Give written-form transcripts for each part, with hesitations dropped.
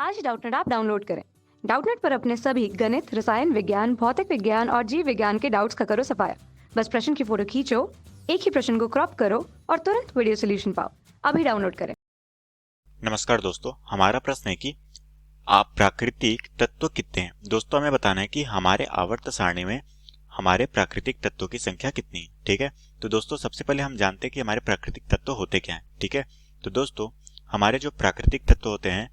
आज ही Doubtnut app download करें। Doubtnut पर अपने सभी गणित, रसायन विज्ञान, भौतिक विज्ञान और जीव विज्ञान के डाउट्स का करो सफाया। बस प्रश्न की फोटो खींचो, एक ही प्रश्न को क्रॉप करो और तुरंत वीडियो सोल्यूशन पाओ। अभी डाउनलोड करें। नमस्कार दोस्तों, हमारा प्रश्न है कि आप प्राकृतिक तत्व कितने हैं। दोस्तों हमें बताना है कि हमारे आवर्त सारणी में हमारे प्राकृतिक तत्वों की संख्या कितनी है। ठीक है, तो दोस्तों सबसे पहले हम जानते हैं कि हमारे प्राकृतिक तत्व होते क्या हैं। ठीक है, तो दोस्तों हमारे जो प्राकृतिक तत्व होते हैं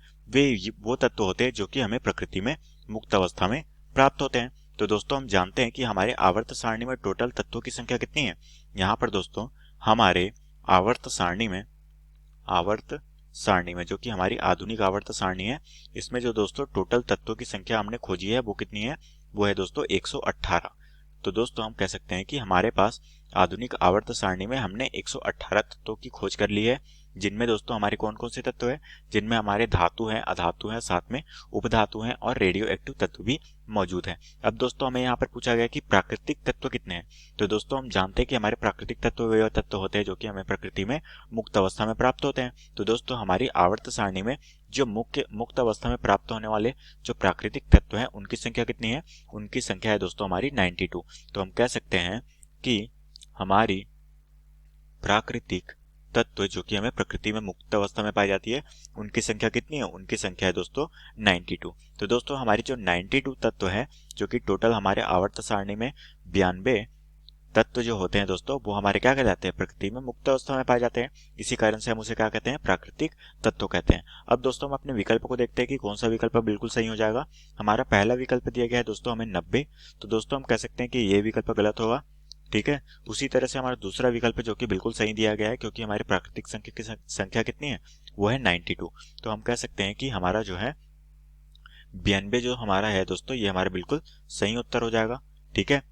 वो तत्व होते हैं जो कि हमें प्रकृति में मुक्त अवस्था में प्राप्त होते हैं। तो दोस्तों हम जानते हैं कि हमारे आवर्त सारणी में टोटल तत्वों की संख्या कितनी है। यहाँ पर दोस्तों हमारे आवर्त सारणी में जो कि हमारी आधुनिक आवर्त सारणी है, इसमें जो दोस्तों टोटल तत्वों की संख्या हमने खोजी है वो कितनी है, वो है दोस्तों 118। तो दोस्तों हम कह सकते हैं कि हमारे पास आधुनिक आवर्त सारणी में हमने 118 तत्वों की खोज कर ली है, जिनमें दोस्तों हमारे कौन कौन से तत्व है, जिनमें हमारे धातु हैं, अधातु हैं, साथ में उपधातु हैं और रेडियो एक्टिव तत्व भी मौजूद हैं। अब दोस्तों हमें यहाँ पर पूछा गया कि प्राकृतिक तत्व कितने हैं। तो दोस्तों हम जानते हैं कि हमारे प्राकृतिक तत्व वे तत्व होते हैं जो कि हमें प्रकृति में मुक्त अवस्था में प्राप्त होते हैं। तो दोस्तों हमारी आवर्त सारणी में जो मुक्त अवस्था में प्राप्त होने वाले जो प्राकृतिक तत्व हैं उनकी संख्या कितनी है, उनकी संख्या है दोस्तों हमारी 92। तो हम कह सकते हैं कि हमारी प्राकृतिक तत्व जो कि हमें प्रकृति में मुक्त अवस्था में पाई जाती है उनकी संख्या कितनी है, उनकी संख्या है दोस्तों 92। तो दोस्तों हमारी जो 92 तत्व है, जो कि टोटल हमारे आवर्त सारणी में 92 तत्व जो होते हैं दोस्तों, वो हमारे क्या कहलाते हैं, प्रकृति में मुक्त अवस्था में पाए जाते हैं। इसी कारण से हम उसे क्या कहते हैं, प्राकृतिक तत्व कहते हैं। अब दोस्तों हम अपने विकल्प को देखते हैं कि कौन सा विकल्प बिल्कुल सही हो जाएगा। हमारा पहला विकल्प दिया गया है दोस्तों हमें 90। तो दोस्तों हम कह सकते हैं कि ये विकल्प गलत होगा। ठीक है, उसी तरह से हमारा दूसरा विकल्प जो कि बिल्कुल सही दिया गया है, क्योंकि हमारी प्राकृतिक संख्या की संख्या कितनी है, वो है 92। तो हम कह सकते हैं कि हमारा जो है 92 जो हमारा है दोस्तों, ये हमारा बिल्कुल सही उत्तर हो जाएगा। ठीक है,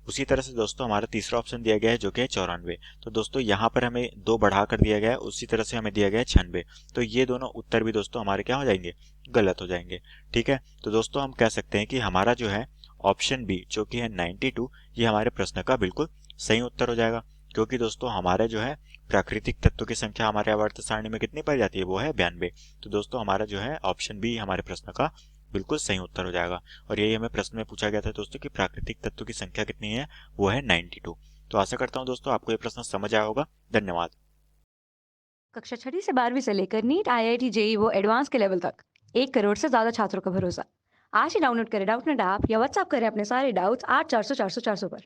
उसी तरह से दोस्तों हमारा तीसरा ऑप्शन दिया गया है जो कि है 94। तो दोस्तों यहाँ पर हमें 2 बढ़ा कर दिया गया है, उसी तरह से हमें दिया गया है 96। तो ये दोनों उत्तर भी दोस्तों हमारे क्या हो जाएंगे, गलत हो जाएंगे। ठीक है, तो दोस्तों हम कह सकते हैं कि हमारा जो है ऑप्शन बी जो कि है 92, ये हमारे प्रश्न का बिल्कुल सही उत्तर हो जाएगा। क्योंकि दोस्तों हमारे जो है प्राकृतिक तत्वों की संख्या हमारे आवर्त सारणी में कितनी पाई जाती है, वो है 92। तो दोस्तों हमारा जो है ऑप्शन बी हमारे प्रश्न का बिल्कुल सही उत्तर हो जाएगा। और यही हमें प्रश्न में पूछा गया था दोस्तों कि प्राकृतिक तत्व की संख्या कितनी है, वो है 92। तो आशा करता हूँ दोस्तों आपको ये प्रश्न समझ आया होगा। धन्यवाद। कक्षा 6 से 12वीं से लेकर नीट, IIT, JEE वो एडवांस के लेवल तक 1 करोड़ से ज्यादा छात्रों का भरोसा। आज ही डाउनलोड करें डाउटनेट ऐप या व्हाट्सएप करें अपने सारे डाउट्स 8400 400 400 पर।